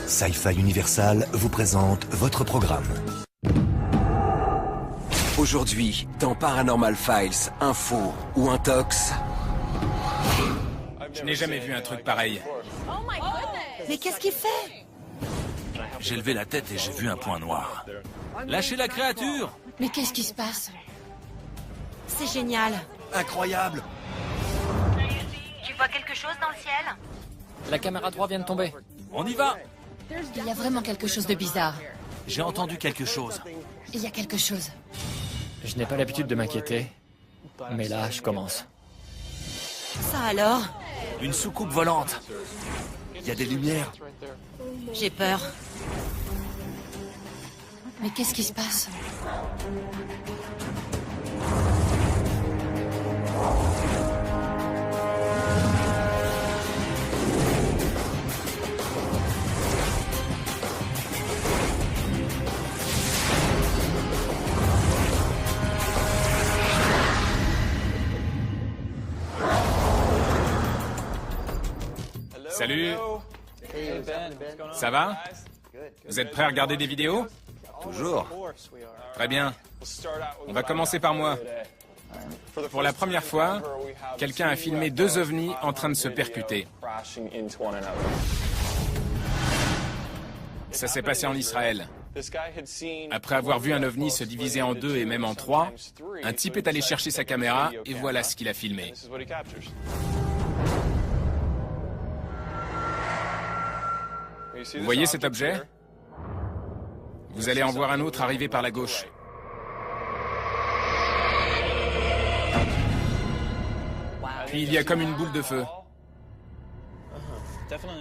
Sci-Fi Universal vous présente votre programme. Aujourd'hui, dans Paranormal Files, info ou intox. Je n'ai jamais vu un truc pareil. Mais qu'est-ce qu'il fait? J'ai levé la tête et j'ai vu un point noir. Lâchez la créature! Mais qu'est-ce qui se passe? C'est génial. Incroyable! Tu vois quelque chose dans le ciel? La caméra 3 vient de tomber. On y va! Il y a vraiment quelque chose de bizarre. J'ai entendu quelque chose. Il y a quelque chose. Je n'ai pas l'habitude de m'inquiéter, mais là, je commence. Ça alors? Une soucoupe volante. Il y a des lumières. J'ai peur. Mais qu'est-ce qui se passe? Salut. Ça va? Vous êtes prêts à regarder des vidéos? Toujours. Très bien. On va commencer par moi. Pour la première fois, quelqu'un a filmé deux ovnis en train de se percuter. Ça s'est passé en Israël. Après avoir vu un ovni se diviser en deux et même en trois, un type est allé chercher sa caméra et voilà ce qu'il a filmé. Vous voyez cet objet? Vous allez en voir un autre arriver par la gauche. Puis il y a comme une boule de feu.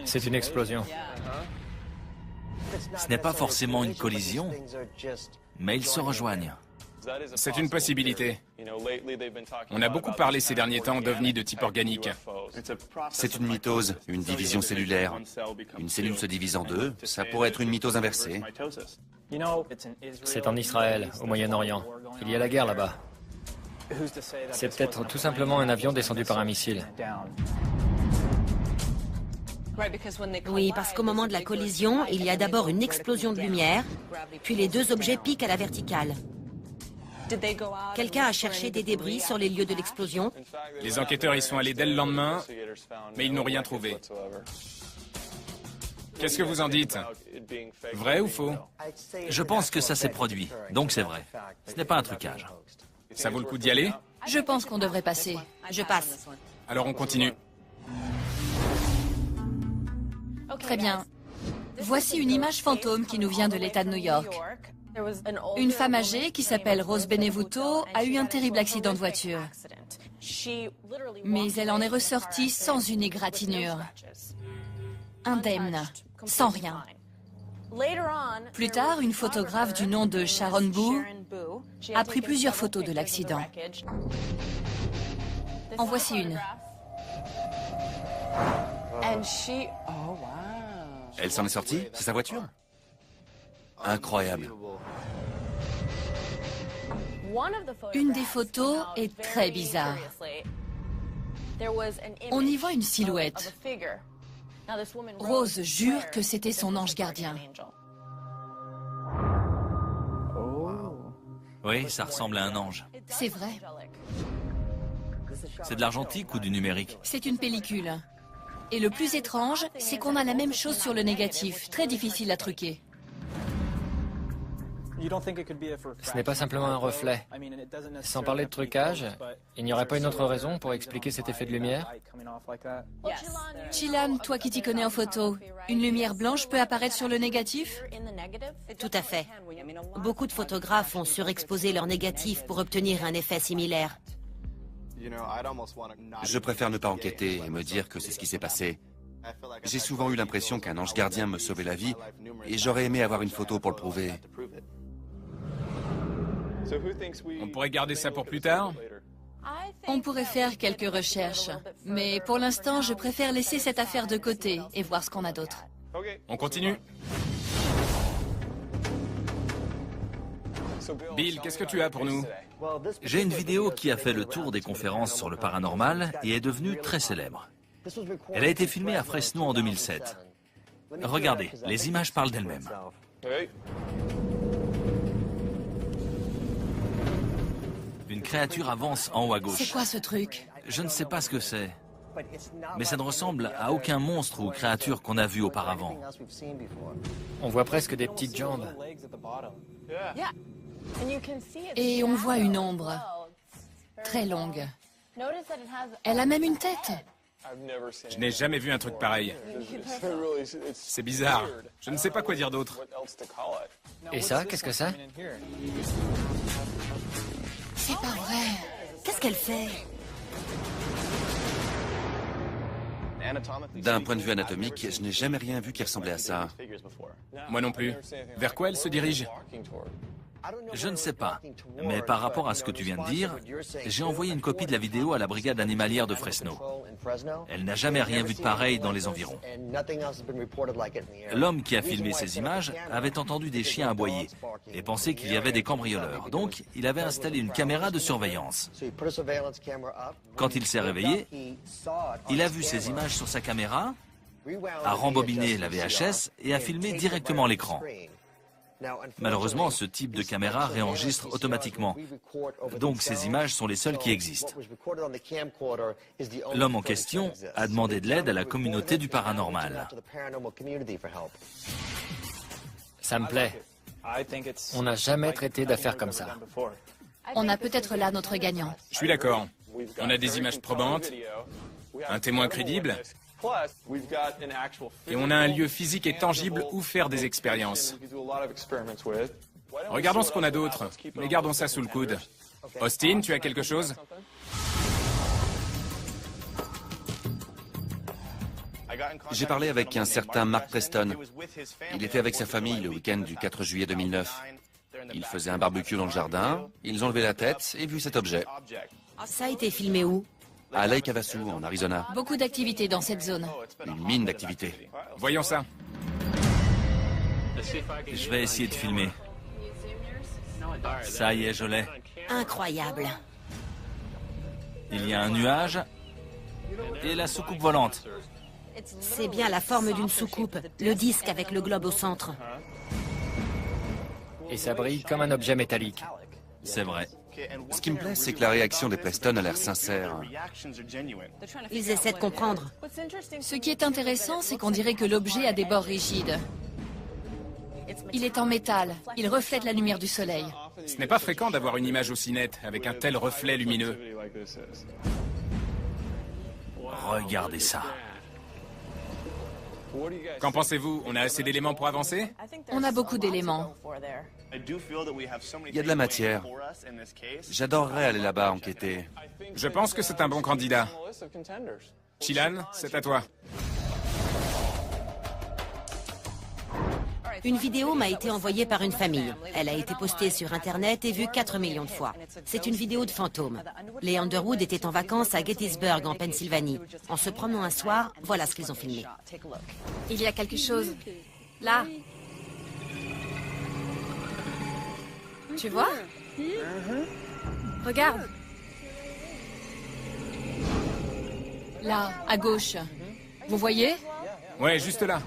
C'est une explosion. Ce n'est pas forcément une collision, mais ils se rejoignent. C'est une possibilité. On a beaucoup parlé ces derniers temps d'ovnis de type organique. C'est une mitose, une division cellulaire. Une cellule se divise en deux, ça pourrait être une mitose inversée. C'est en Israël, au Moyen-Orient. Il y a la guerre là-bas. C'est peut-être tout simplement un avion descendu par un missile. Oui, parce qu'au moment de la collision, il y a d'abord une explosion de lumière, puis les deux objets piquent à la verticale. Quelqu'un a cherché des débris sur les lieux de l'explosion? Les enquêteurs y sont allés dès le lendemain, mais ils n'ont rien trouvé. Qu'est-ce que vous en dites? Vrai ou faux? Je pense que ça s'est produit, donc c'est vrai. Ce n'est pas un trucage. Ça vaut le coup d'y aller? Je pense qu'on devrait passer. Je passe. Alors on continue. Très bien. Voici une image fantôme qui nous vient de l'État de New York. Une femme âgée qui s'appelle Rose Benevuto a eu un terrible accident de voiture. Mais elle en est ressortie sans une égratignure. Indemne, sans rien. Plus tard, une photographe du nom de Sharon Boo a pris plusieurs photos de l'accident. En voici une. Elle s'en est sortie? C'est sa voiture? Incroyable. Une des photos est très bizarre. On y voit une silhouette. Rose jure que c'était son ange gardien. Oui, ça ressemble à un ange. C'est vrai. C'est de l'argentique ou du numérique? C'est une pellicule. Et le plus étrange, c'est qu'on a la même chose sur le négatif, très difficile à truquer. Ce n'est pas simplement un reflet. Sans parler de trucage, il n'y aurait pas une autre raison pour expliquer cet effet de lumière? Chilan, toi qui t'y connais en photo, une lumière blanche peut apparaître sur le négatif? Tout à fait. Beaucoup de photographes ont surexposé leur négatif pour obtenir un effet similaire. Je préfère ne pas enquêter et me dire que c'est ce qui s'est passé. J'ai souvent eu l'impression qu'un ange gardien me sauvait la vie et j'aurais aimé avoir une photo pour le prouver. On pourrait garder ça pour plus tard? On pourrait faire quelques recherches, mais pour l'instant, je préfère laisser cette affaire de côté et voir ce qu'on a d'autre. On continue. Bill, qu'est-ce que tu as pour nous? J'ai une vidéo qui a fait le tour des conférences sur le paranormal et est devenue très célèbre. Elle a été filmée à Fresno en 2007. Regardez, les images parlent d'elles-mêmes. Une créature avance en haut à gauche. C'est quoi ce truc? Je ne sais pas ce que c'est, mais ça ne ressemble à aucun monstre ou créature qu'on a vu auparavant. On voit presque des petites jambes. Et on voit une ombre. Très longue. Elle a même une tête. Je n'ai jamais vu un truc pareil. C'est bizarre. Je ne sais pas quoi dire d'autre. Et ça, qu'est-ce que c'est? C'est pas vrai. Qu'est-ce qu'elle fait? D'un point de vue anatomique, je n'ai jamais rien vu qui ressemblait à ça. Moi non plus. Vers quoi elle se dirige? Je ne sais pas, mais par rapport à ce que tu viens de dire, j'ai envoyé une copie de la vidéo à la brigade animalière de Fresno. Elle n'a jamais rien vu de pareil dans les environs. L'homme qui a filmé ces images avait entendu des chiens aboyer et pensait qu'il y avait des cambrioleurs. Donc, il avait installé une caméra de surveillance. Quand il s'est réveillé, il a vu ces images sur sa caméra, a rembobiné la VHS et a filmé directement l'écran. Malheureusement, ce type de caméra réenregistre automatiquement. Donc ces images sont les seules qui existent. L'homme en question a demandé de l'aide à la communauté du paranormal. Ça me plaît. On n'a jamais traité d'affaires comme ça. On a peut-être là notre gagnant. Je suis d'accord. On a des images probantes, un témoin crédible, et on a un lieu physique et tangible où faire des expériences. Regardons ce qu'on a d'autre, mais gardons ça sous le coude. Austin, tu as quelque chose? J'ai parlé avec un certain Mark Preston. Il était avec sa famille le week-end du 4 juillet 2009. Ils faisaient un barbecue dans le jardin, ils ont levé la tête et vu cet objet. Ça a été filmé où? À Lake Havasu, en Arizona. Beaucoup d'activités dans cette zone. Une mine d'activité. Voyons ça. Je vais essayer de filmer. Ça y est, je l'ai. Incroyable. Il y a un nuage et la soucoupe volante. C'est bien la forme d'une soucoupe, le disque avec le globe au centre. Et ça brille comme un objet métallique. C'est vrai. Ce qui me plaît, c'est que la réaction des Preston a l'air sincère. Ils essaient de comprendre. Ce qui est intéressant, c'est qu'on dirait que l'objet a des bords rigides. Il est en métal. Il reflète la lumière du soleil. Ce n'est pas fréquent d'avoir une image aussi nette, avec un tel reflet lumineux. Regardez ça. Qu'en pensez-vous? On a assez d'éléments pour avancer? On a beaucoup d'éléments. Il y a de la matière. J'adorerais aller là-bas enquêter. Je pense que c'est un bon candidat. Chilan, c'est à toi. Une vidéo m'a été envoyée par une famille. Elle a été postée sur Internet et vue 4 millions de fois. C'est une vidéo de fantômes. Les Underwood étaient en vacances à Gettysburg, en Pennsylvanie. En se promenant un soir, voilà ce qu'ils ont filmé. Il y a quelque chose. Là. Tu vois? Regarde. Là, à gauche. Vous voyez? Ouais, juste là.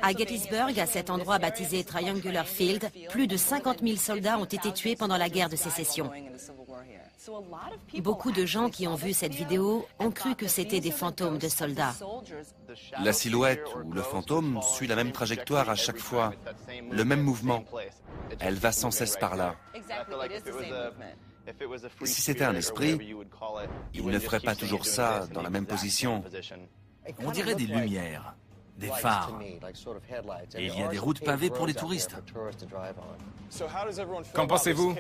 À Gettysburg, à cet endroit baptisé Triangular Field, plus de 50 000 soldats ont été tués pendant la guerre de sécession. Beaucoup de gens qui ont vu cette vidéo ont cru que c'était des fantômes de soldats. La silhouette ou le fantôme suit la même trajectoire à chaque fois, le même mouvement. Elle va sans cesse par là. Si c'était un esprit, il ne ferait pas toujours ça dans la même position. On dirait des lumières, des phares. Et il y a des routes pavées pour les touristes. Qu'en pensez-vous?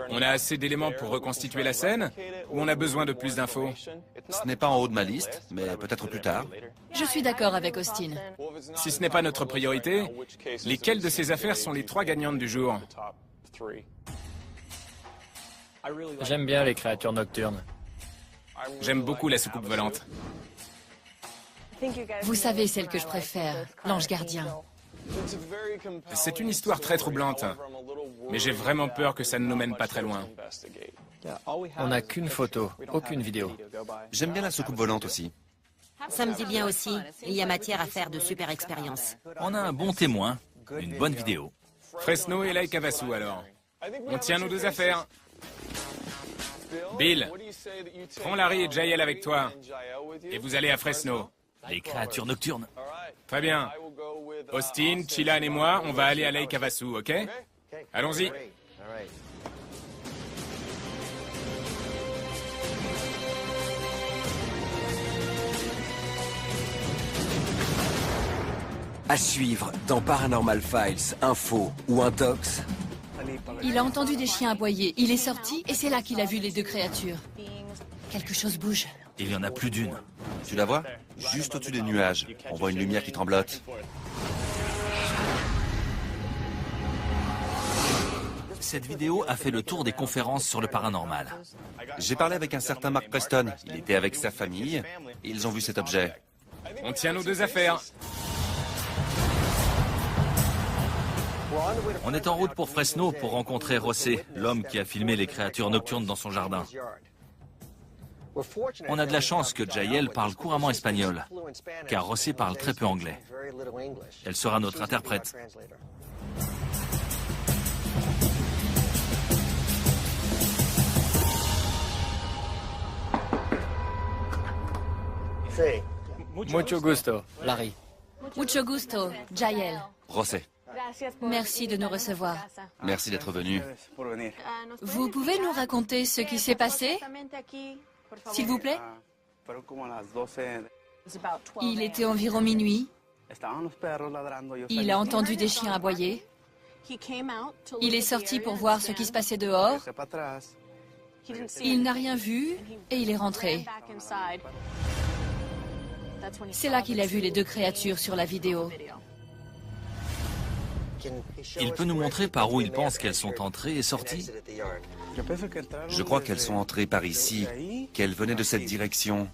On a assez d'éléments pour reconstituer la scène ou on a besoin de plus d'infos? Ce n'est pas en haut de ma liste, mais peut-être plus tard. Je suis d'accord avec Austin. Si ce n'est pas notre priorité, lesquelles de ces affaires sont les 3 gagnantes du jour? J'aime bien les créatures nocturnes. J'aime beaucoup la soucoupe volante. Vous savez celle que je préfère, l'ange gardien. C'est une histoire très troublante, mais j'ai vraiment peur que ça ne nous mène pas très loin. On n'a qu'une photo, aucune vidéo. J'aime bien la soucoupe volante aussi. Ça me dit bien aussi. Il y a matière à faire de super expériences. On a un bon témoin, une bonne vidéo. Fresno et Lake Havasu alors. On tient nos deux affaires. Bill, prends Larry et Jael avec toi. Et vous allez à Fresno. Les créatures nocturnes. Très bien. Austin, Chilan et moi, on va aller à Lake Havasu, ok? Allons-y. À suivre dans Paranormal Files, Info ou Intox. Il a entendu des chiens aboyer. Il est sorti et c'est là qu'il a vu les deux créatures. Quelque chose bouge. Il y en a plus d'une. Tu la vois? Juste au-dessus des nuages. On voit une lumière qui tremblote. Cette vidéo a fait le tour des conférences sur le paranormal. J'ai parlé avec un certain Mark Preston. Il était avec sa famille et ils ont vu cet objet. On tient nos deux affaires. On est en route pour Fresno pour rencontrer José, l'homme qui a filmé les créatures nocturnes dans son jardin. On a de la chance que Jael parle couramment espagnol, car José parle très peu anglais. Elle sera notre interprète. Mucho gusto, Larry. Mucho gusto, Jael. José, Merci de nous recevoir. merci d'être venu. Vous pouvez nous raconter ce qui s'est passé, s'il vous plaît? Il était environ minuit. Il a entendu des chiens aboyer. Il est sorti pour voir ce qui se passait dehors. Il n'a rien vu et il est rentré. C'est là qu'il a vu les deux créatures sur la vidéo. Il peut nous montrer par où il pense qu'elles sont entrées et sorties? Je crois qu'elles sont entrées par ici, qu'elles venaient de cette direction.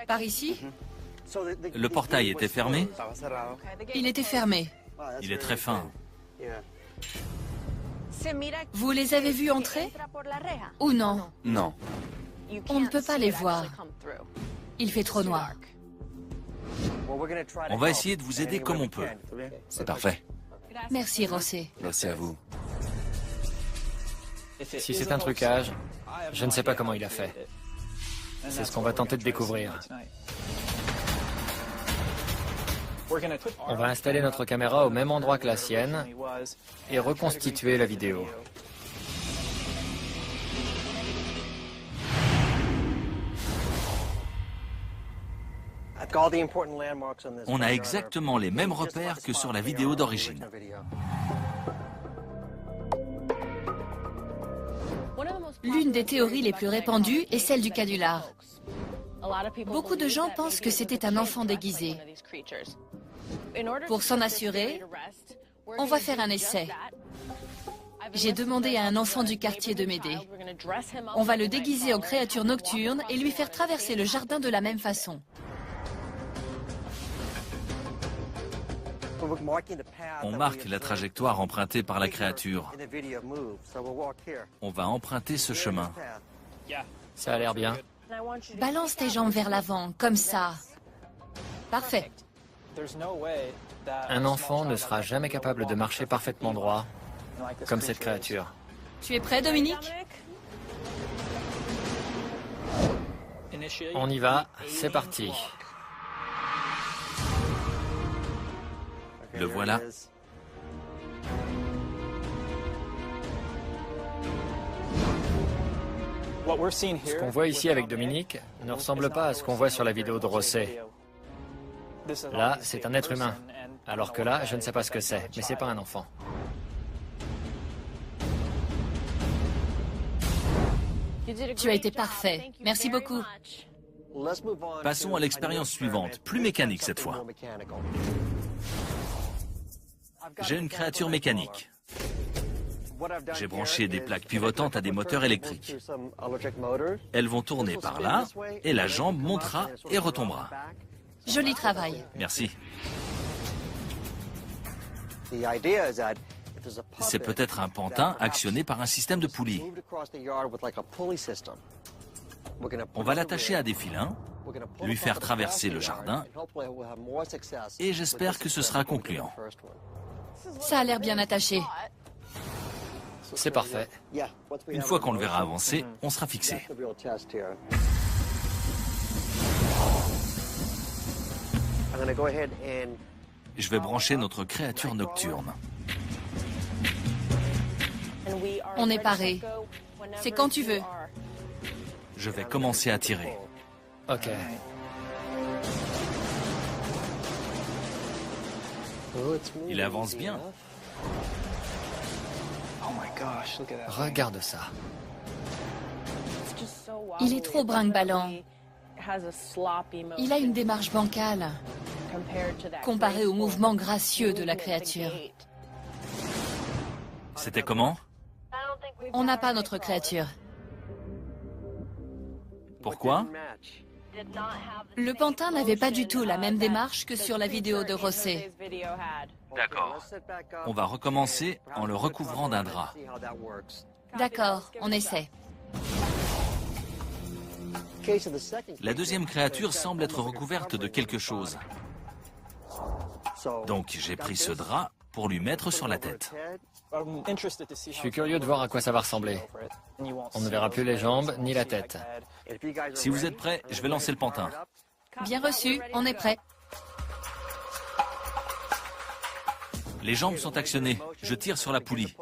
Par ici? Le portail était fermé? Il était fermé. Il est très fin. Vous les avez vus entrer? Ou non? Non. On ne peut pas les voir. Il fait trop noir. On va essayer de vous aider comme on peut. C'est parfait. Merci, José. Merci à vous. Si c'est un trucage, je ne sais pas comment il a fait. C'est ce qu'on va tenter de découvrir. On va installer notre caméra au même endroit que la sienne et reconstituer la vidéo. On a exactement les mêmes repères que sur la vidéo d'origine. L'une des théories les plus répandues est celle du canular. Beaucoup de gens pensent que c'était un enfant déguisé. Pour s'en assurer, on va faire un essai. J'ai demandé à un enfant du quartier de m'aider. On va le déguiser en créature nocturne et lui faire traverser le jardin de la même façon. On marque la trajectoire empruntée par la créature. On va emprunter ce chemin. Ça a l'air bien. Balance tes jambes vers l'avant, comme ça. Parfait. Un enfant ne sera jamais capable de marcher parfaitement droit, comme cette créature. Tu es prêt, Dominique? On y va, c'est parti. Le voilà. Ce qu'on voit ici avec Dominique ne ressemble pas à ce qu'on voit sur la vidéo de José. Là, c'est un être humain, alors que là, je ne sais pas ce que c'est, mais c'est pas un enfant. Tu as été parfait. Merci beaucoup. Passons à l'expérience suivante, plus mécanique cette fois. J'ai une créature mécanique. J'ai branché des plaques pivotantes à des moteurs électriques. Elles vont tourner par là, et la jambe montera et retombera. Joli travail. Merci. C'est peut-être un pantin actionné par un système de poulies. On va l'attacher à des filins, lui faire traverser le jardin, et j'espère que ce sera concluant. Ça a l'air bien attaché. C'est parfait. Une fois qu'on le verra avancer, on sera fixé. Je vais brancher notre créature nocturne. On est paré. C'est quand tu veux. Je vais commencer à tirer. Ok. Il avance bien. Regarde ça. Il est trop brinque-ballant. Il a une démarche bancale, comparé au mouvement gracieux de la créature. C'était comment? On n'a pas notre créature. Pourquoi? Le pantin n'avait pas du tout la même démarche que sur la vidéo de Rosset. D'accord. On va recommencer en le recouvrant d'un drap. D'accord, on essaie. La deuxième créature semble être recouverte de quelque chose. Donc j'ai pris ce drap pour lui mettre sur la tête. Je suis curieux de voir à quoi ça va ressembler. On ne verra plus les jambes ni la tête. Si vous êtes prêts, je vais lancer le pantin. Bien reçu, on est prêt. Les jambes sont actionnées. Je tire sur la poulie.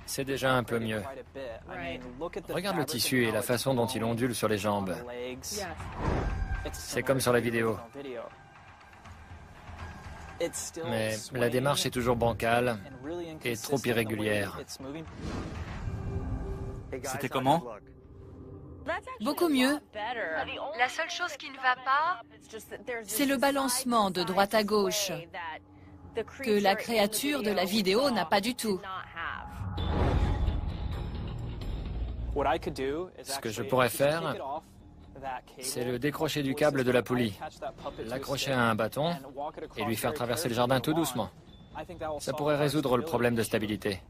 C'est déjà un peu mieux. Regarde le tissu et la façon dont il ondule sur les jambes. C'est comme sur la vidéo. Mais la démarche est toujours bancale et trop irrégulière. C'était comment? Beaucoup mieux. La seule chose qui ne va pas, C'est le balancement de droite à gauche que la créature de la vidéo n'a pas du tout. Ce que je pourrais faire, c'est le décrocher du câble de la poulie, l'accrocher à un bâton et lui faire traverser le jardin tout doucement. Ça pourrait résoudre le problème de stabilité.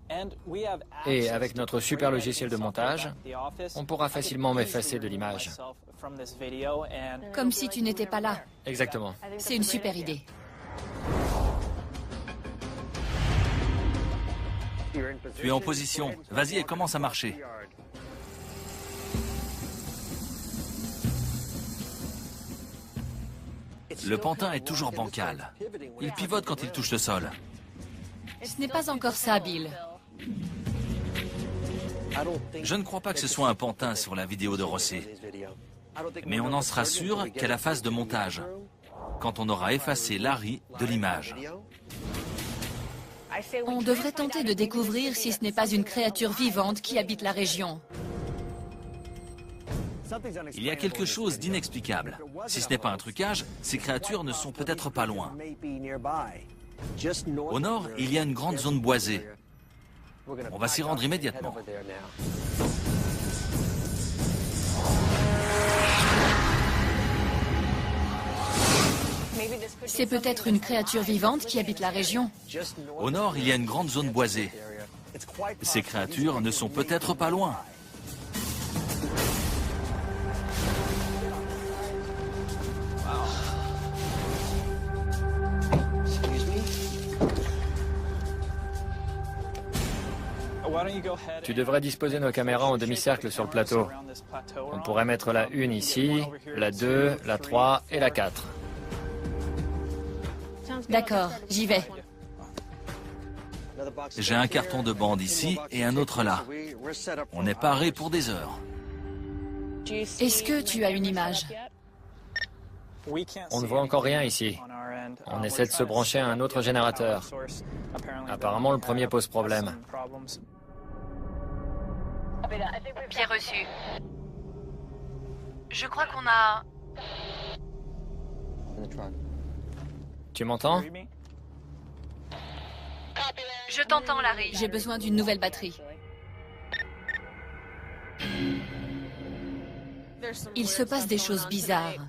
Et avec notre super logiciel de montage, on pourra facilement m'effacer de l'image. Comme si tu n'étais pas là. Exactement. C'est une super idée. Tu es en position. Vas-y et commence à marcher. Le pantin est toujours bancal. Il pivote quand il touche le sol. Ce n'est pas encore ça, Bill. Je ne crois pas que ce soit un pantin sur la vidéo de Rosset. Mais on en sera sûr qu'à la phase de montage, quand on aura effacé Larry de l'image. On devrait tenter de découvrir si ce n'est pas une créature vivante qui habite la région. Il y a quelque chose d'inexplicable. Si ce n'est pas un trucage, ces créatures ne sont peut-être pas loin. Au nord, il y a une grande zone boisée. On va s'y rendre immédiatement. C'est peut-être une créature vivante qui habite la région. Au nord, il y a une grande zone boisée. Ces créatures ne sont peut-être pas loin. Tu devrais disposer nos caméras en demi-cercle sur le plateau. On pourrait mettre la 1 ici, la 2, la 3 et la 4. D'accord, j'y vais. J'ai un carton de bande ici et un autre là. On est paré pour des heures. Est-ce que tu as une image? On ne voit encore rien ici. On essaie de se brancher à un autre générateur. Apparemment, le premier pose problème. bien reçu. Je crois qu'on a... Tu m'entends? Je t'entends, Larry. J'ai besoin d'une nouvelle batterie. Il se passe des choses bizarres.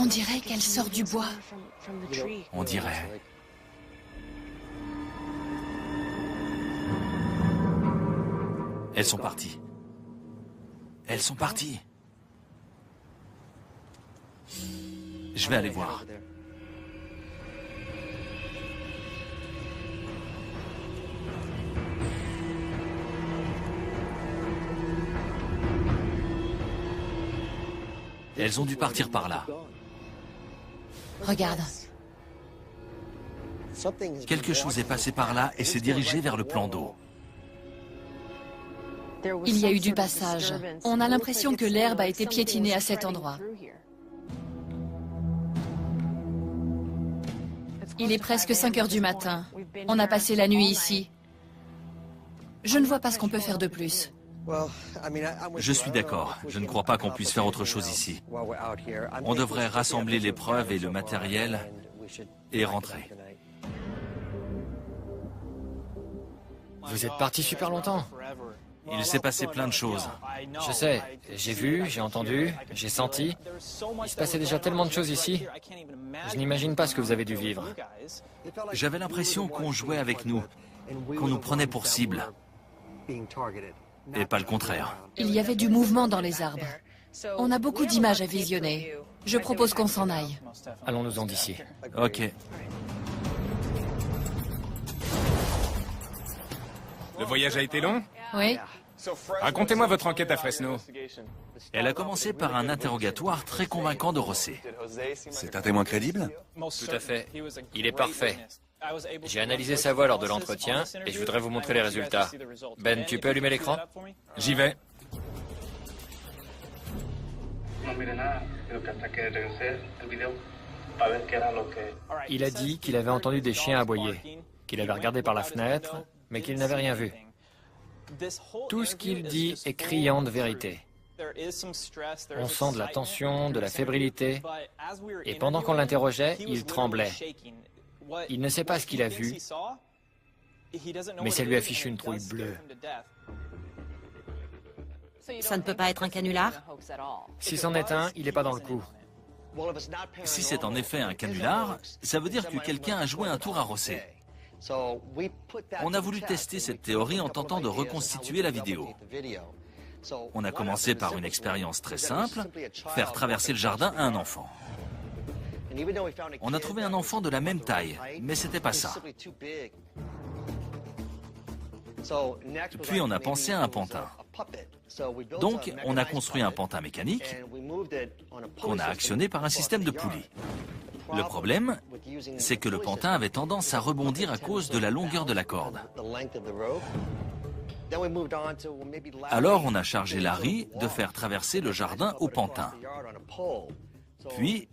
On dirait qu'elle sort du bois. On dirait. Elles sont parties. Elles sont parties. Je vais aller voir. Elles ont dû partir par là. Regarde. Quelque chose est passé par là et s'est dirigé vers le plan d'eau. Il y a eu du passage. On a l'impression que l'herbe a été piétinée à cet endroit. Il est presque 5 heures du matin. On a passé la nuit ici. Je ne vois pas ce qu'on peut faire de plus. Je suis d'accord. Je ne crois pas qu'on puisse faire autre chose ici. On devrait rassembler les preuves et le matériel et rentrer. Vous êtes parti super longtemps. Il s'est passé plein de choses. Je sais, j'ai vu, j'ai entendu, j'ai senti. Il se passait déjà tellement de choses ici. Je n'imagine pas ce que vous avez dû vivre. J'avais l'impression qu'on jouait avec nous, qu'on nous prenait pour cible. Et pas le contraire. Il y avait du mouvement dans les arbres. On a beaucoup d'images à visionner. Je propose qu'on s'en aille. Allons-nous-en d'ici. Ok. Le voyage a été long? Oui. Racontez-moi votre enquête à Fresno. Elle a commencé par un interrogatoire très convaincant de José. C'est un témoin crédible? Tout à fait. Il est parfait. J'ai analysé sa voix lors de l'entretien et je voudrais vous montrer les résultats. Ben, tu peux allumer l'écran? J'y vais. Il a dit qu'il avait entendu des chiens aboyer, qu'il avait regardé par la fenêtre, mais qu'il n'avait rien vu. Tout ce qu'il dit est criant de vérité. On sent de la tension, de la fébrilité, et pendant qu'on l'interrogeait, il tremblait. Il ne sait pas ce qu'il a vu, mais ça lui affiche une trouille bleue. Ça ne peut pas être un canular? Si c'en est un, il n'est pas dans le coup. Si c'est en effet un canular, ça veut dire que quelqu'un a joué un tour à José. On a voulu tester cette théorie en tentant de reconstituer la vidéo. On a commencé par une expérience très simple, faire traverser le jardin à un enfant. On a trouvé un enfant de la même taille, mais c'était pas ça. Puis on a pensé à un pantin. Donc on a construit un pantin mécanique qu'on a actionné par un système de poulies. Le problème, c'est que le pantin avait tendance à rebondir à cause de la longueur de la corde. Alors on a chargé Larry de faire traverser le jardin au pantin. Puis,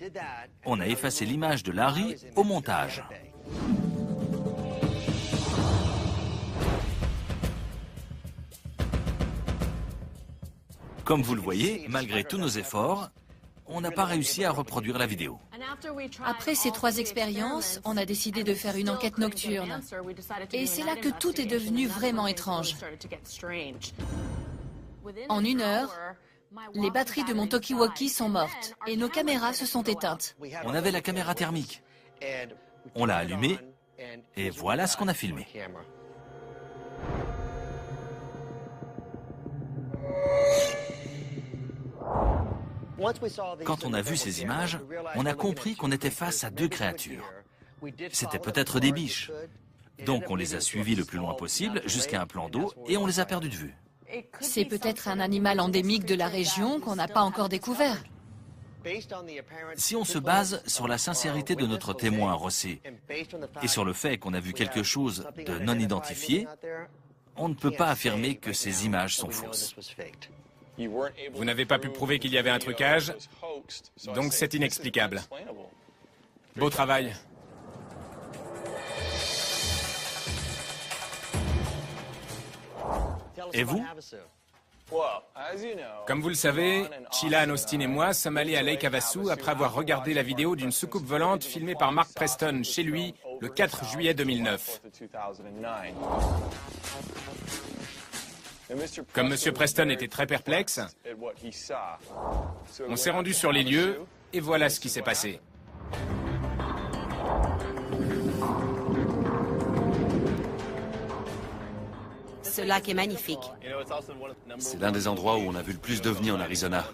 on a effacé l'image de Larry au montage. Comme vous le voyez, malgré tous nos efforts, on n'a pas réussi à reproduire la vidéo. Après ces 3 expériences, on a décidé de faire une enquête nocturne. Et c'est là que tout est devenu vraiment étrange. En 1 heure, les batteries de mon talkie-walkie sont mortes et nos caméras se sont éteintes. On avait la caméra thermique. On l'a allumée et voilà ce qu'on a filmé. Quand on a vu ces images, on a compris qu'on était face à 2 créatures. C'était peut-être des biches. Donc on les a suivis le plus loin possible jusqu'à un plan d'eau et on les a perdus de vue. C'est peut-être un animal endémique de la région qu'on n'a pas encore découvert. Si on se base sur la sincérité de notre témoin José et sur le fait qu'on a vu quelque chose de non identifié, on ne peut pas affirmer que ces images sont fausses. Vous n'avez pas pu prouver qu'il y avait un trucage, donc c'est inexplicable. Beau travail. Et vous? Comme vous le savez, Chilan, Austin et moi sommes allés à Lake Havasu après avoir regardé la vidéo d'une soucoupe volante filmée par Mark Preston chez lui le 4 juillet 2009. Comme M. Preston était très perplexe, on s'est rendu sur les lieux et voilà ce qui s'est passé. Ce lac est magnifique. C'est l'un des endroits où on a vu le plus d'ovnis en Arizona.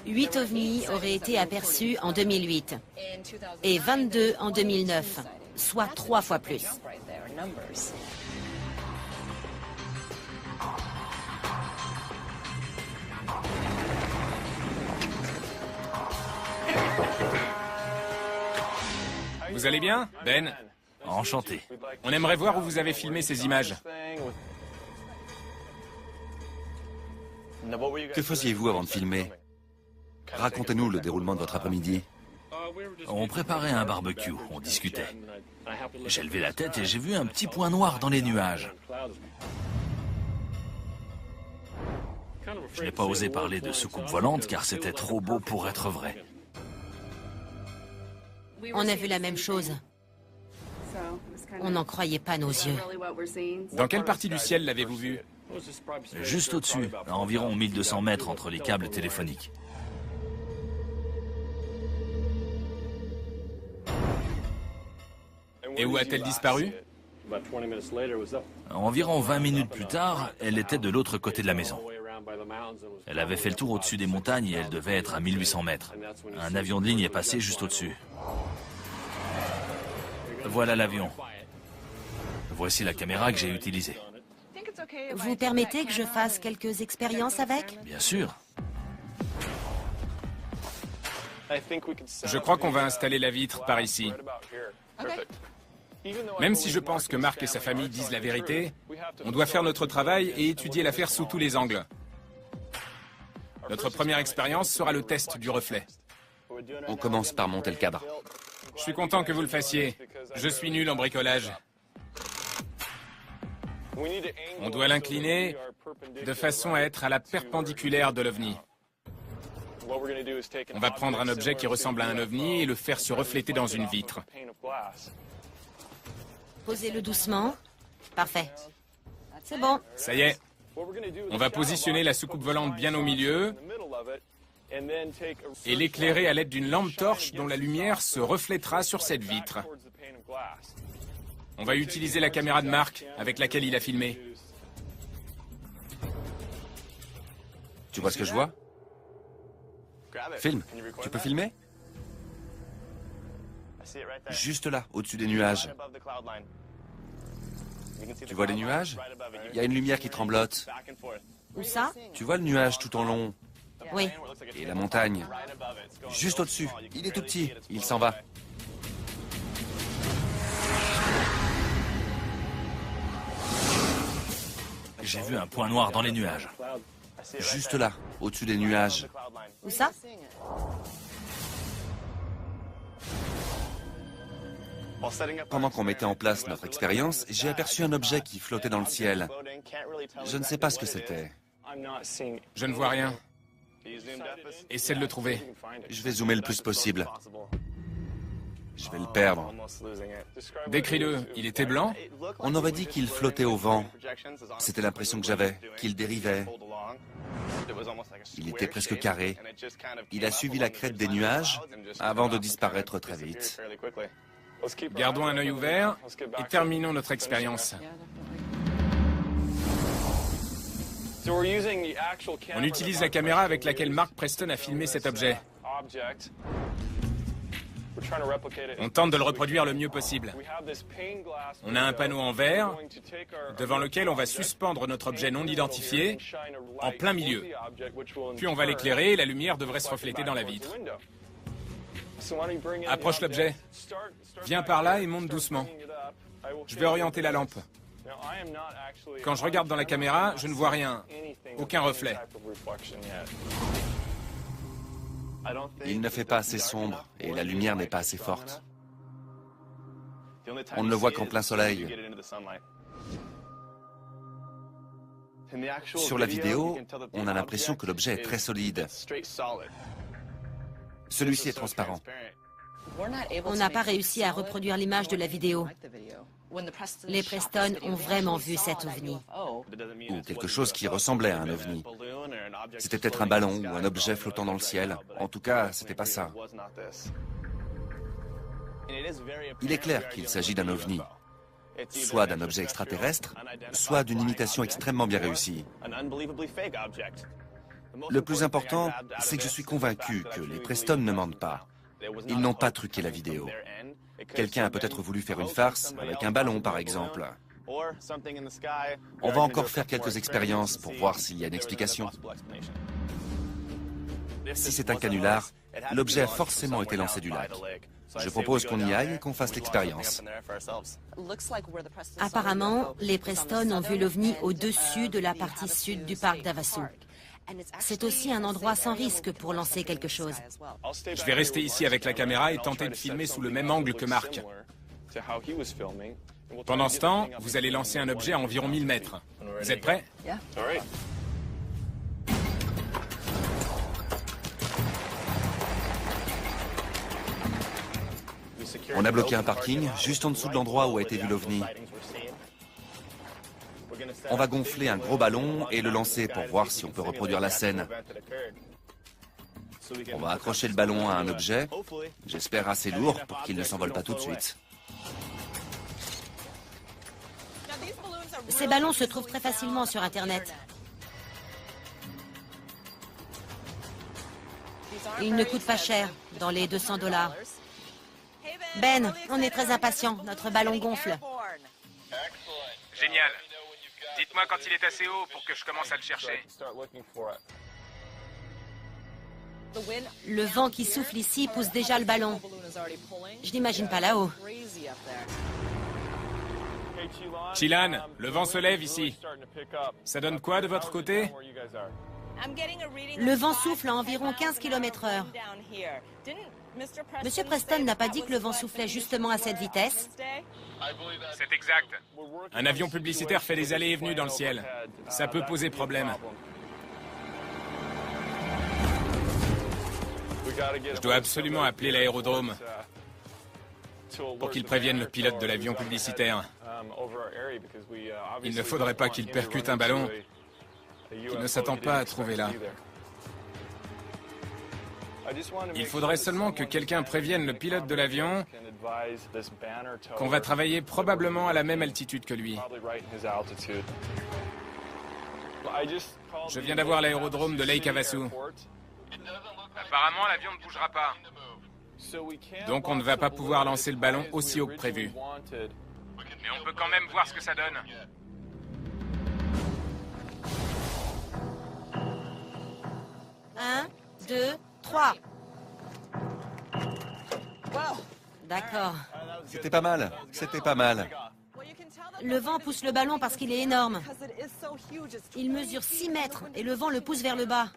Huit ovnis auraient été aperçus en 2008 et 22 en 2009, soit 3 fois plus. Vous allez bien, Ben? Enchanté. On aimerait voir où vous avez filmé ces images. Que faisiez-vous avant de filmer? Racontez-nous le déroulement de votre après-midi. On préparait un barbecue, on discutait. J'ai levé la tête et j'ai vu un petit point noir dans les nuages. Je n'ai pas osé parler de soucoupe volante car c'était trop beau pour être vrai. On a vu la même chose. On n'en croyait pas nos yeux. Dans quelle partie du ciel l'avez-vous vu? Juste au-dessus, à environ 1200 mètres entre les câbles téléphoniques. Et où a-t-elle disparu? Environ 20 minutes plus tard, elle était de l'autre côté de la maison. Elle avait fait le tour au-dessus des montagnes et elle devait être à 1800 mètres. Un avion de ligne est passé juste au-dessus. Voilà l'avion. Voici la caméra que j'ai utilisée. Vous permettez que je fasse quelques expériences avec? Bien sûr. Je crois qu'on va installer la vitre par ici. Même si je pense que Mark et sa famille disent la vérité, on doit faire notre travail et étudier l'affaire sous tous les angles. Notre première expérience sera le test du reflet. On commence par monter le cadre. Je suis content que vous le fassiez. Je suis nul en bricolage. On doit l'incliner de façon à être à la perpendiculaire de l'OVNI. On va prendre un objet qui ressemble à un OVNI et le faire se refléter dans une vitre. Posez-le doucement. Parfait. C'est bon. Ça y est. On va positionner la soucoupe volante bien au milieu et l'éclairer à l'aide d'une lampe torche dont la lumière se reflètera sur cette vitre. On va utiliser la caméra de Mark avec laquelle il a filmé. Tu vois ce que je vois? Filme. Tu peux filmer? Juste là, au-dessus des nuages. Tu vois les nuages? Il y a une lumière qui tremblote. Où ça? Tu vois le nuage tout en long? Oui. Et la montagne? Juste au-dessus. Il est tout petit. Il s'en va. J'ai vu un point noir dans les nuages. Juste là, au-dessus des nuages. Où ça? Pendant qu'on mettait en place notre expérience, j'ai aperçu un objet qui flottait dans le ciel. Je ne sais pas ce que c'était. Je ne vois rien. Essaie de le trouver. Je vais zoomer le plus possible. Je vais le perdre. Décris-le. Il était blanc? On aurait dit qu'il flottait au vent. C'était l'impression que j'avais, qu'il dérivait. Il était presque carré. Il a suivi la crête des nuages avant de disparaître très vite. Gardons un œil ouvert et terminons notre expérience. On utilise la caméra avec laquelle Mark Preston a filmé cet objet. On tente de le reproduire le mieux possible. On a un panneau en verre devant lequel on va suspendre notre objet non identifié en plein milieu. Puis on va l'éclairer et la lumière devrait se refléter dans la vitre. Approche l'objet. Viens par là et monte doucement. Je vais orienter la lampe. Quand je regarde dans la caméra, je ne vois rien. Aucun reflet. Il ne fait pas assez sombre et la lumière n'est pas assez forte. On ne le voit qu'en plein soleil. Sur la vidéo, on a l'impression que l'objet est très solide. Celui-ci est transparent. On n'a pas réussi à reproduire l'image de la vidéo. Les Preston ont vraiment vu cet ovni. Ou quelque chose qui ressemblait à un ovni. C'était peut-être un ballon ou un objet flottant dans le ciel. En tout cas, c'était pas ça. Il est clair qu'il s'agit d'un ovni. Soit d'un objet extraterrestre, soit d'une imitation extrêmement bien réussie. Le plus important, c'est que je suis convaincu que les Preston ne mentent pas. Ils n'ont pas truqué la vidéo. Quelqu'un a peut-être voulu faire une farce, avec un ballon par exemple. On va encore faire quelques expériences pour voir s'il y a une explication. Si c'est un canular, l'objet a forcément été lancé du lac. Je propose qu'on y aille et qu'on fasse l'expérience. Apparemment, les Preston ont vu l'ovni au-dessus de la partie sud du parc d'Havasu. C'est aussi un endroit sans risque pour lancer quelque chose. Je vais rester ici avec la caméra et tenter de filmer sous le même angle que Mark. Pendant ce temps, vous allez lancer un objet à environ 1000 mètres. Vous êtes prêts? On a bloqué un parking juste en dessous de l'endroit où a été vu l'OVNI. On va gonfler un gros ballon et le lancer pour voir si on peut reproduire la scène. On va accrocher le ballon à un objet, j'espère assez lourd pour qu'il ne s'envole pas tout de suite. Ces ballons se trouvent très facilement sur Internet. Ils ne coûtent pas cher, dans les $200. Ben, on est très impatients. Notre ballon gonfle. Génial. Dites-moi quand il est assez haut pour que je commence à le chercher. Le vent qui souffle ici pousse déjà le ballon. Je n'imagine pas là-haut. Chilan, le vent se lève ici. Ça donne quoi de votre côté? Le vent souffle à environ 15 km/h. Monsieur Preston n'a pas dit que le vent soufflait justement à cette vitesse? C'est exact. Un avion publicitaire fait des allées et venues dans le ciel. Ça peut poser problème. Je dois absolument appeler l'aérodrome pour qu'ils préviennent le pilote de l'avion publicitaire. Il ne faudrait pas qu'il percute un ballon qu'il ne s'attend pas à trouver là. Il faudrait seulement que quelqu'un prévienne le pilote de l'avion qu'on va travailler probablement à la même altitude que lui. Je viens d'avoir l'aérodrome de Lake Havasu. Apparemment, l'avion ne bougera pas. Donc on ne va pas pouvoir lancer le ballon aussi haut que prévu. Mais on peut quand même voir ce que ça donne. Un, 2, 3. D'accord. C'était pas mal, c'était pas mal. Le vent pousse le ballon parce qu'il est énorme. Il mesure 6 mètres et le vent le pousse vers le bas.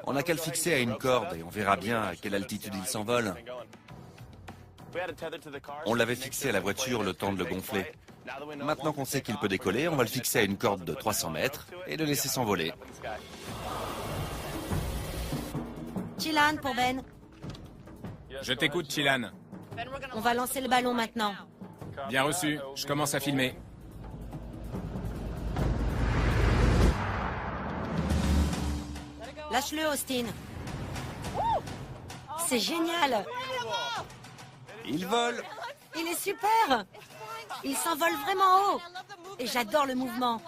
On n'a qu'à le fixer à une corde et on verra bien à quelle altitude il s'envole. On l'avait fixé à la voiture le temps de le gonfler. Maintenant qu'on sait qu'il peut décoller, on va le fixer à une corde de 300 mètres et le laisser s'envoler. Chilan pour Ben. Je t'écoute, Chilan. On va lancer le ballon maintenant. Bien reçu, je commence à filmer. Lâche-le, Austin. C'est génial. Il vole. Il est super. Il s'envole vraiment haut. Et j'adore le mouvement.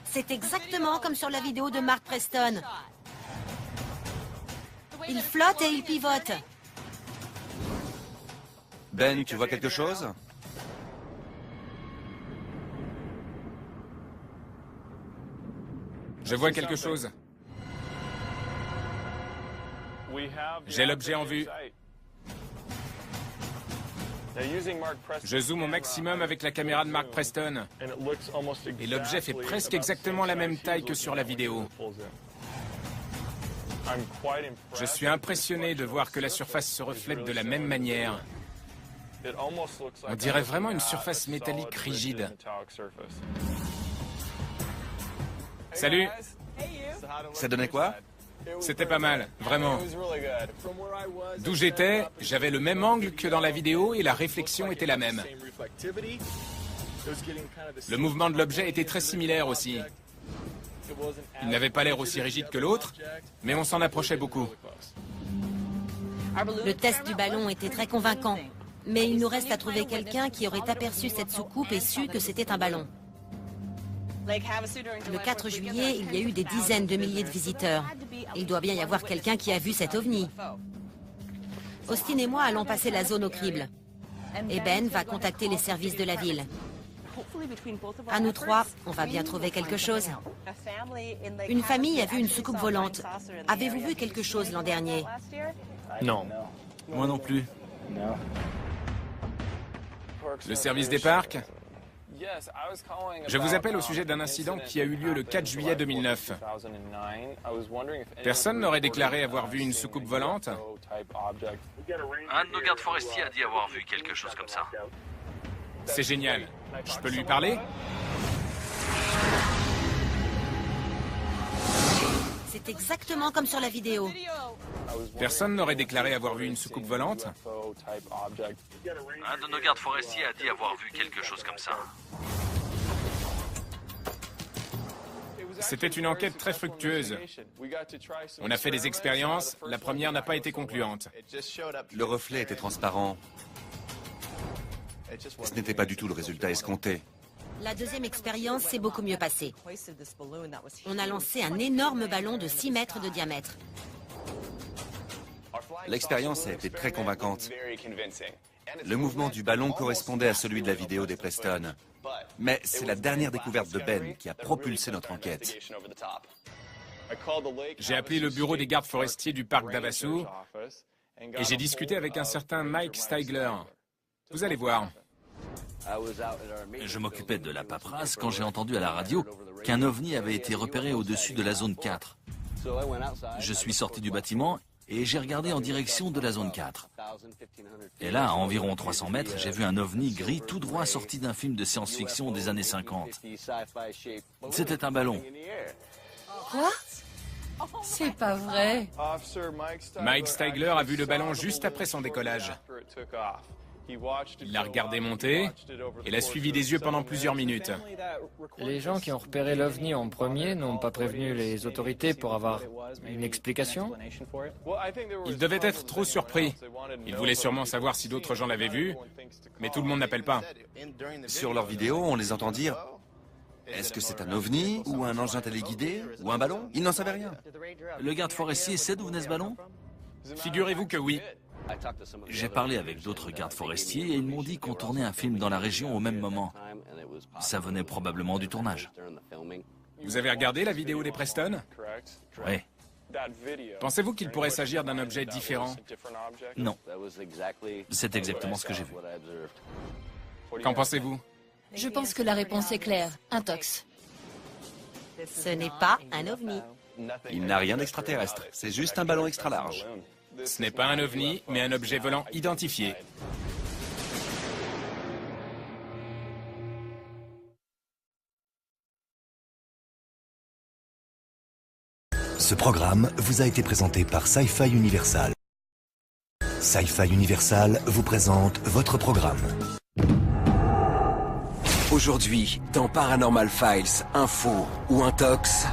C'est exactement comme sur la vidéo de Mark Preston. Il flotte et il pivote. Ben, tu vois quelque chose? Je vois quelque chose. J'ai l'objet en vue. Je zoome au maximum avec la caméra de Mark Preston. Et l'objet fait presque exactement la même taille que sur la vidéo. Je suis impressionné de voir que la surface se reflète de la même manière. On dirait vraiment une surface métallique rigide. Salut! Ça donnait quoi? C'était pas mal, vraiment. D'où j'étais, j'avais le même angle que dans la vidéo et la réflexion était la même. Le mouvement de l'objet était très similaire aussi. Il n'avait pas l'air aussi rigide que l'autre, mais on s'en approchait beaucoup. Le test du ballon était très convaincant, mais il nous reste à trouver quelqu'un qui aurait aperçu cette soucoupe et su que c'était un ballon. Le 4 juillet, il y a eu des dizaines de milliers de visiteurs. Il doit bien y avoir quelqu'un qui a vu cet ovni. Austin et moi allons passer la zone au crible. Et Ben va contacter les services de la ville. À nous trois, on va bien trouver quelque chose. Une famille a vu une soucoupe volante. Avez-vous vu quelque chose l'an dernier? Non. Moi non plus. Le service des parcs? Je vous appelle au sujet d'un incident qui a eu lieu le 4 juillet 2009. Personne n'aurait déclaré avoir vu une soucoupe volante? Un de nos gardes forestiers a dit avoir vu quelque chose comme ça. C'est génial. Je peux lui parler? C'est exactement comme sur la vidéo. Personne n'aurait déclaré avoir vu une soucoupe volante? Un de nos gardes forestiers a dit avoir vu quelque chose comme ça. C'était une enquête très fructueuse. On a fait des expériences, la première n'a pas été concluante. Le reflet était transparent. Ce n'était pas du tout le résultat escompté. La deuxième expérience s'est beaucoup mieux passée. On a lancé un énorme ballon de 6 mètres de diamètre. L'expérience a été très convaincante. Le mouvement du ballon correspondait à celui de la vidéo des Preston. Mais c'est la dernière découverte de Ben qui a propulsé notre enquête. J'ai appelé le bureau des gardes forestiers du parc d'Havasu et j'ai discuté avec un certain Mike Stigler. Vous allez voir. Je m'occupais de la paperasse quand j'ai entendu à la radio qu'un ovni avait été repéré au-dessus de la zone 4. Je suis sorti du bâtiment et j'ai regardé en direction de la zone 4. Et là, à environ 300 mètres, j'ai vu un ovni gris tout droit sorti d'un film de science-fiction des années 50. C'était un ballon. Quoi? C'est pas vrai. Mike Stigler a vu le ballon juste après son décollage. Il l'a regardé monter et l'a suivi des yeux pendant plusieurs minutes. Les gens qui ont repéré l'OVNI en premier n'ont pas prévenu les autorités pour avoir une explication? Ils devaient être trop surpris. Ils voulaient sûrement savoir si d'autres gens l'avaient vu, mais tout le monde n'appelle pas. Sur leur vidéo, on les entend dire « Est-ce que c'est un ovni ou un engin téléguidé ou un ballon ?» Ils n'en savaient rien. Le garde forestier sait d'où venait ce ballon? Figurez-vous que oui. J'ai parlé avec d'autres gardes forestiers et ils m'ont dit qu'on tournait un film dans la région au même moment. Ça venait probablement du tournage. Vous avez regardé la vidéo des Preston? Oui. Pensez-vous qu'il pourrait s'agir d'un objet différent? Non. C'est exactement ce que j'ai vu. Qu'en pensez-vous? Je pense que la réponse est claire. Un tox. Ce n'est pas un ovni. Il n'a rien d'extraterrestre. C'est juste un ballon extra large. Ce n'est pas un ovni, mais un objet volant identifié. Ce programme vous a été présenté par Sci-Fi Universal. Sci-Fi Universal vous présente votre programme. Aujourd'hui, dans Paranormal Files, un faux ou un tox.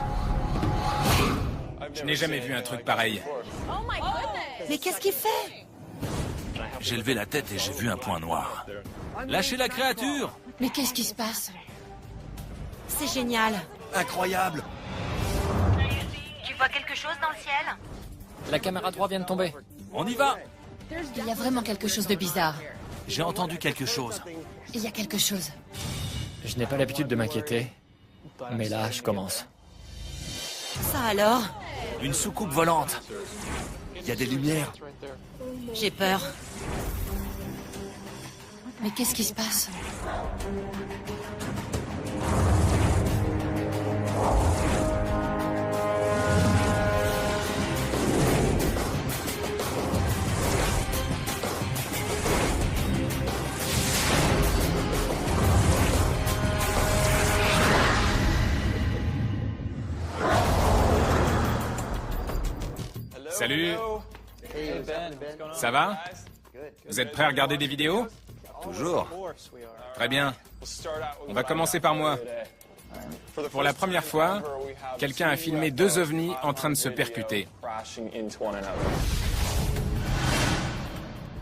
Je n'ai jamais vu un truc pareil. Mais qu'est-ce qu'il fait? J'ai levé la tête et j'ai vu un point noir. Lâchez la créature! Mais qu'est-ce qui se passe? C'est génial. Incroyable! Tu vois quelque chose dans le ciel? La caméra 3 vient de tomber. On y va! Il y a vraiment quelque chose de bizarre. J'ai entendu quelque chose. Il y a quelque chose. Je n'ai pas l'habitude de m'inquiéter, mais là, je commence. Ça alors? Une soucoupe volante. Il y a des lumières. J'ai peur. Mais qu'est-ce qui se passe? Salut. Ça va? Vous êtes prêts à regarder des vidéos? Toujours. Très bien. On va commencer par moi. Pour la première fois, quelqu'un a filmé 2 ovnis en train de se percuter.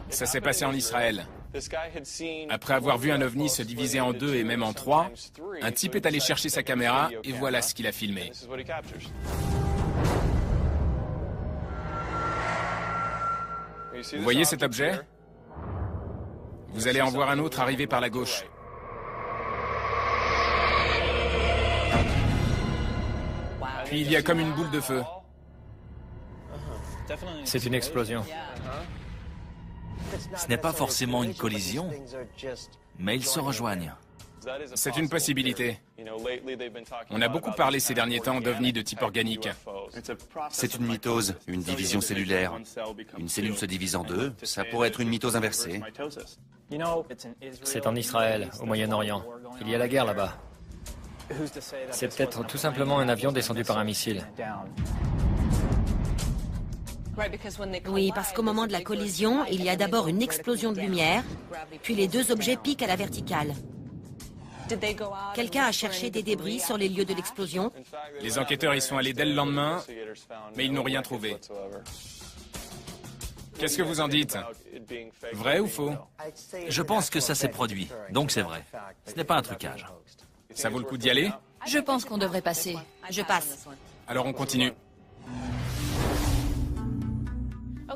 Ça s'est passé en Israël. Après avoir vu un ovni se diviser en 2 et même en 3, un type est allé chercher sa caméra et voilà ce qu'il a filmé. Vous voyez cet objet? Vous allez en voir un autre arriver par la gauche. Puis il y a comme une boule de feu. C'est une explosion. Ce n'est pas forcément une collision, mais ils se rejoignent. C'est une possibilité. On a beaucoup parlé ces derniers temps d'ovnis de type organique. C'est une mitose, une division cellulaire. Une cellule se divise en 2, ça pourrait être une mitose inversée. C'est en Israël, au Moyen-Orient. Il y a la guerre là-bas. C'est peut-être tout simplement un avion descendu par un missile. Oui, parce qu'au moment de la collision, il y a d'abord une explosion de lumière, puis les 2 objets piquent à la verticale. Quelqu'un a cherché des débris sur les lieux de l'explosion? Les enquêteurs y sont allés dès le lendemain, mais ils n'ont rien trouvé. Qu'est-ce que vous en dites? Vrai ou faux? Je pense que ça s'est produit, donc c'est vrai. Ce n'est pas un trucage. Ça vaut le coup d'y aller? Je pense qu'on devrait passer. Je passe. Alors on continue.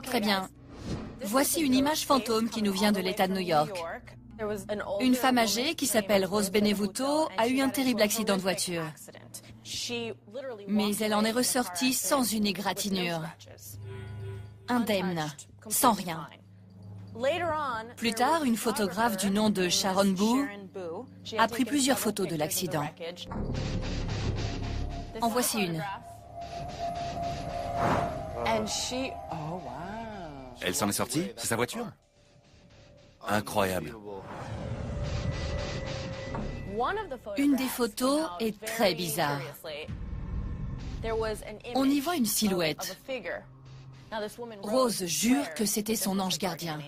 Très bien. Voici une image fantôme qui nous vient de l'État de New York. Une femme âgée qui s'appelle Rose Benevuto a eu un terrible accident de voiture. Mais elle en est ressortie sans une égratignure. Indemne, sans rien. Plus tard, une photographe du nom de Sharon Boo a pris plusieurs photos de l'accident. En voici une. Elle s'en est sortie? C'est sa voiture? Incroyable. Une des photos est très bizarre. On y voit une silhouette. Rose jure que c'était son ange gardien.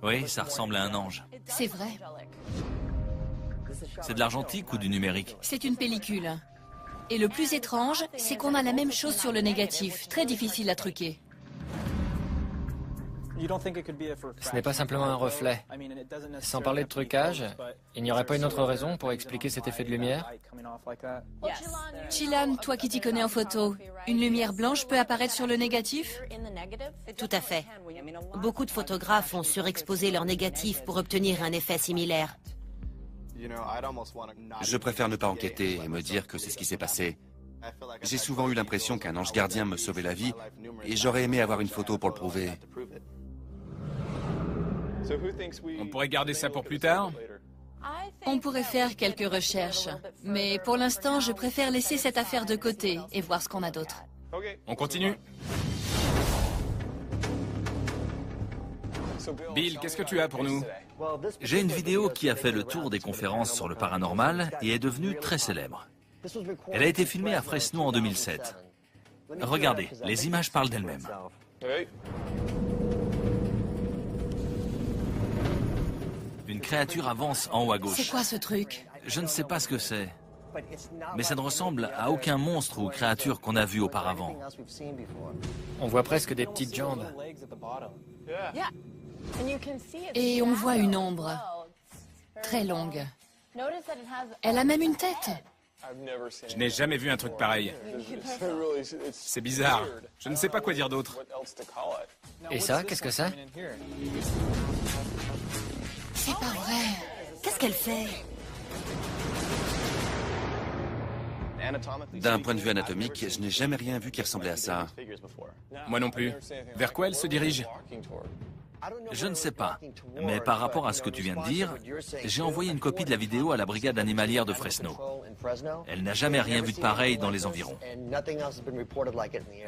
Oui, ça ressemble à un ange. C'est vrai. C'est de l'argentique ou du numérique? C'est une pellicule. Et le plus étrange, c'est qu'on a la même chose sur le négatif, très difficile à truquer. Ce n'est pas simplement un reflet. Sans parler de trucage, il n'y aurait pas une autre raison pour expliquer cet effet de lumière? Chilan, toi qui t'y connais en photo, une lumière blanche peut apparaître sur le négatif? Tout à fait. Beaucoup de photographes ont surexposé leur négatif pour obtenir un effet similaire. Je préfère ne pas enquêter et me dire que c'est ce qui s'est passé. J'ai souvent eu l'impression qu'un ange gardien me sauvait la vie et j'aurais aimé avoir une photo pour le prouver. On pourrait garder ça pour plus tard? On pourrait faire quelques recherches, mais pour l'instant, je préfère laisser cette affaire de côté et voir ce qu'on a d'autre. On continue. Bill, qu'est-ce que tu as pour nous? J'ai une vidéo qui a fait le tour des conférences sur le paranormal et est devenue très célèbre. Elle a été filmée à Fresno en 2007. Regardez, les images parlent d'elles-mêmes. Une créature avance en haut à gauche. C'est quoi ce truc? Je ne sais pas ce que c'est, mais ça ne ressemble à aucun monstre ou créature qu'on a vu auparavant. On voit presque des petites jambes. Et on voit une ombre, très longue. Elle a même une tête. Je n'ai jamais vu un truc pareil. C'est bizarre. Je ne sais pas quoi dire d'autre. Et ça, qu'est-ce que c'est? C'est pas vrai. Qu'est-ce qu'elle fait? D'un point de vue anatomique, je n'ai jamais rien vu qui ressemblait à ça. Moi non plus. Vers quoi elle se dirige? Je ne sais pas, mais par rapport à ce que tu viens de dire, j'ai envoyé une copie de la vidéo à la brigade animalière de Fresno. Elle n'a jamais rien vu de pareil dans les environs.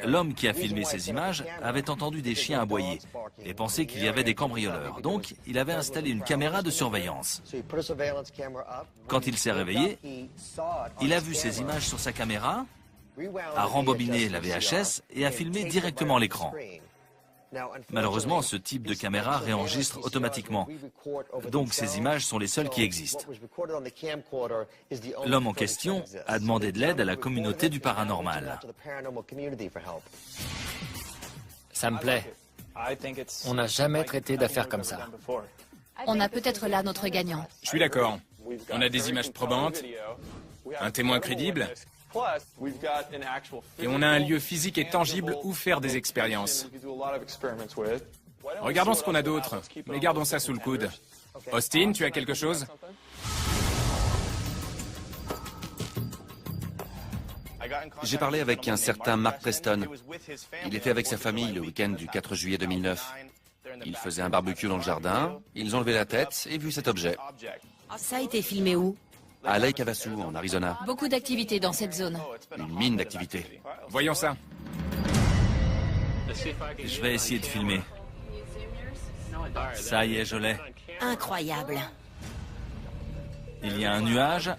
L'homme qui a filmé ces images avait entendu des chiens aboyer et pensait qu'il y avait des cambrioleurs. Donc, il avait installé une caméra de surveillance. Quand il s'est réveillé, il a vu ces images sur sa caméra, a rembobiné la VHS et a filmé directement l'écran. Malheureusement, ce type de caméra réenregistre automatiquement. Donc ces images sont les seules qui existent. L'homme en question a demandé de l'aide à la communauté du paranormal. Ça me plaît. On n'a jamais traité d'affaires comme ça. On a peut-être là notre gagnant. Je suis d'accord. On a des images probantes, un témoin crédible, et on a un lieu physique et tangible où faire des expériences. Regardons ce qu'on a d'autre, mais gardons ça sous le coude. Austin, tu as quelque chose? J'ai parlé avec un certain Mark Preston. Il était avec sa famille le week-end du 4 juillet 2009. Ils faisaient un barbecue dans le jardin, ils ont levé la tête et vu cet objet. Ça a été filmé où? À Lake Havasu, en Arizona. Beaucoup d'activités dans cette zone. Une mine d'activité. Voyons ça. Je vais essayer de filmer. Ça y est, je l'ai. Incroyable. Il y a un nuage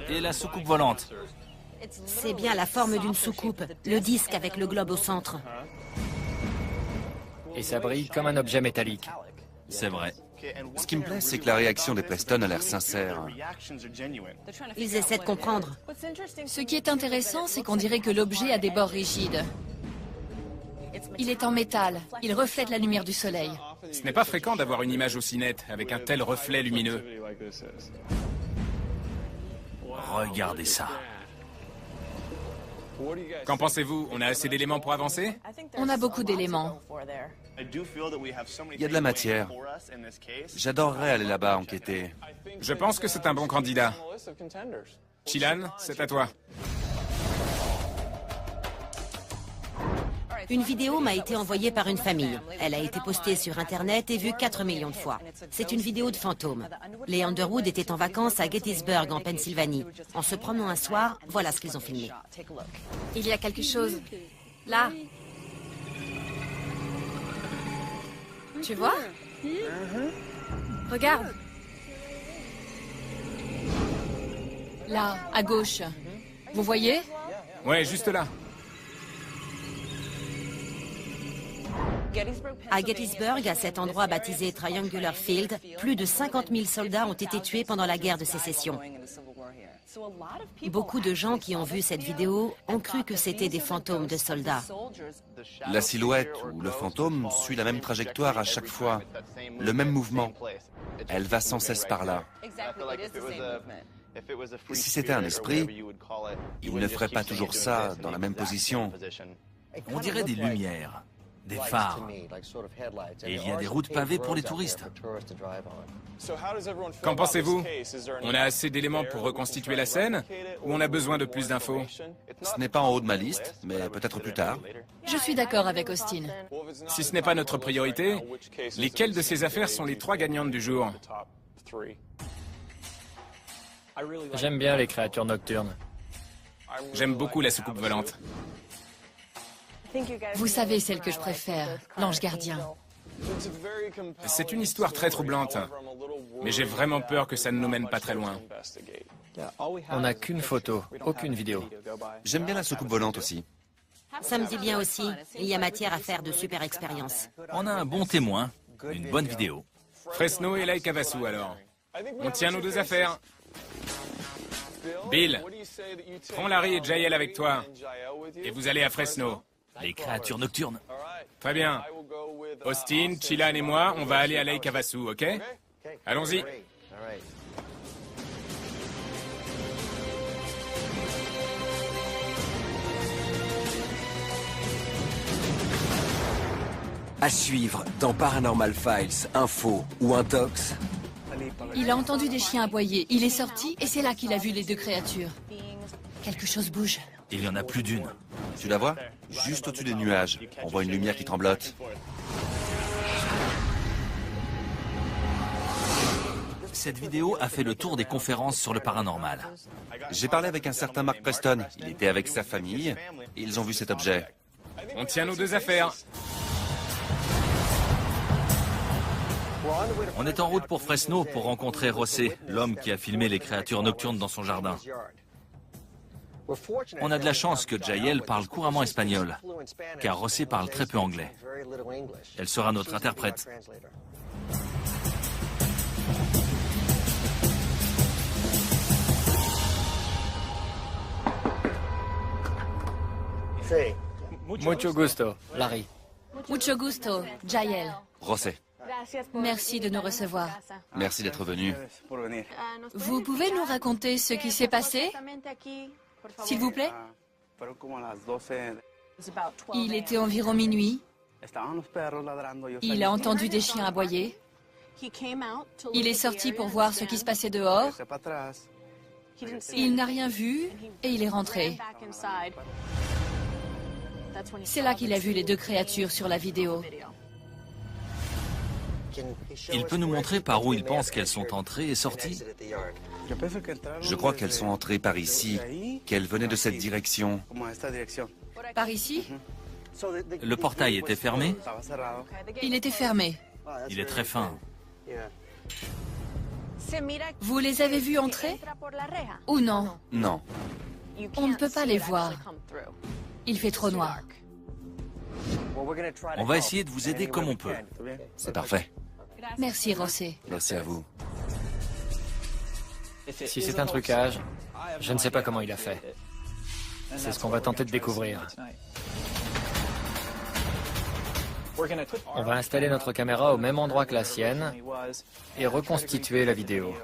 et la soucoupe volante. C'est bien la forme d'une soucoupe, le disque avec le globe au centre. Et ça brille comme un objet métallique. C'est vrai. Ce qui me plaît, c'est que la réaction des Preston a l'air sincère. Ils essaient de comprendre. Ce qui est intéressant, c'est qu'on dirait que l'objet a des bords rigides. Il est en métal, il reflète la lumière du soleil. Ce n'est pas fréquent d'avoir une image aussi nette, avec un tel reflet lumineux. Regardez ça. Qu'en pensez-vous? On a assez d'éléments pour avancer? On a beaucoup d'éléments. Il y a de la matière. J'adorerais aller là-bas enquêter. Je pense que c'est un bon candidat. Chilan, c'est à toi. Une vidéo m'a été envoyée par une famille. Elle a été postée sur Internet et vue 4 millions de fois. C'est une vidéo de fantômes. Les Underwood étaient en vacances à Gettysburg, en Pennsylvanie. En se promenant un soir, voilà ce qu'ils ont filmé. Il y a quelque chose. Là. Tu vois? Regarde. Là, à gauche. Vous voyez? Ouais, juste là. À Gettysburg, à cet endroit baptisé Triangular Field, plus de 50 000 soldats ont été tués pendant la guerre de sécession. Beaucoup de gens qui ont vu cette vidéo ont cru que c'était des fantômes de soldats. La silhouette ou le fantôme suit la même trajectoire à chaque fois, le même mouvement. Elle va sans cesse par là. Si c'était un esprit, il ne ferait pas toujours ça dans la même position. On dirait des lumières, des phares. Et il y a des routes pavées pour les touristes. Qu'en pensez-vous? On a assez d'éléments pour reconstituer la scène ou on a besoin de plus d'infos? Ce n'est pas en haut de ma liste, mais peut-être plus tard. Je suis d'accord avec Austin. Si ce n'est pas notre priorité, lesquelles de ces affaires sont les 3 gagnantes du jour? J'aime bien les créatures nocturnes. J'aime beaucoup la soucoupe volante. Vous savez celle que je préfère, l'ange gardien. C'est une histoire très troublante, mais j'ai vraiment peur que ça ne nous mène pas très loin. On n'a qu'une photo, aucune vidéo. J'aime bien la soucoupe volante aussi. Ça me dit bien aussi, il y a matière à faire de super expériences. On a un bon témoin, une bonne vidéo. Fresno et Lake Havasu alors. On tient nos 2 affaires. Bill, prends Larry et Jael avec toi. Et vous allez à Fresno. Les créatures nocturnes. Très bien. Austin, Chilan et moi, on va aller à Lake Havasu, ok? Allons-y. À suivre dans Paranormal Files, Info ou Intox. Il a entendu des chiens aboyer, il est sorti et c'est là qu'il a vu les 2 créatures. Quelque chose bouge. Il y en a plus d'une. Tu la vois? Juste au-dessus des nuages. On voit une lumière qui tremblote. Cette vidéo a fait le tour des conférences sur le paranormal. J'ai parlé avec un certain Mark Preston. Il était avec sa famille et ils ont vu cet objet. On tient nos 2 affaires. On est en route pour Fresno pour rencontrer José, l'homme qui a filmé les créatures nocturnes dans son jardin. On a de la chance que Jael parle couramment espagnol, car José parle très peu anglais. Elle sera notre interprète. Mucho gusto, Larry. Mucho gusto, Jael. José, Merci de nous recevoir. merci d'être venu. Vous pouvez nous raconter ce qui s'est passé, s'il vous plaît? Il était environ minuit. Il a entendu des chiens aboyer. Il est sorti pour voir ce qui se passait dehors. Il n'a rien vu et il est rentré. C'est là qu'il a vu les deux créatures sur la vidéo. Il peut nous montrer par où il pense qu'elles sont entrées et sorties? Je crois qu'elles sont entrées par ici, qu'elles venaient de cette direction. Par ici? Le portail était fermé? Il était fermé. Il est très fin. Vous les avez vus entrer? Ou non? Non. On ne peut pas les voir. Il fait trop noir. On va essayer de vous aider comme on peut. C'est parfait. Merci, José. Merci à vous. Si c'est un trucage, je ne sais pas comment il a fait. C'est ce qu'on va tenter de découvrir. On va installer notre caméra au même endroit que la sienne et reconstituer la vidéo.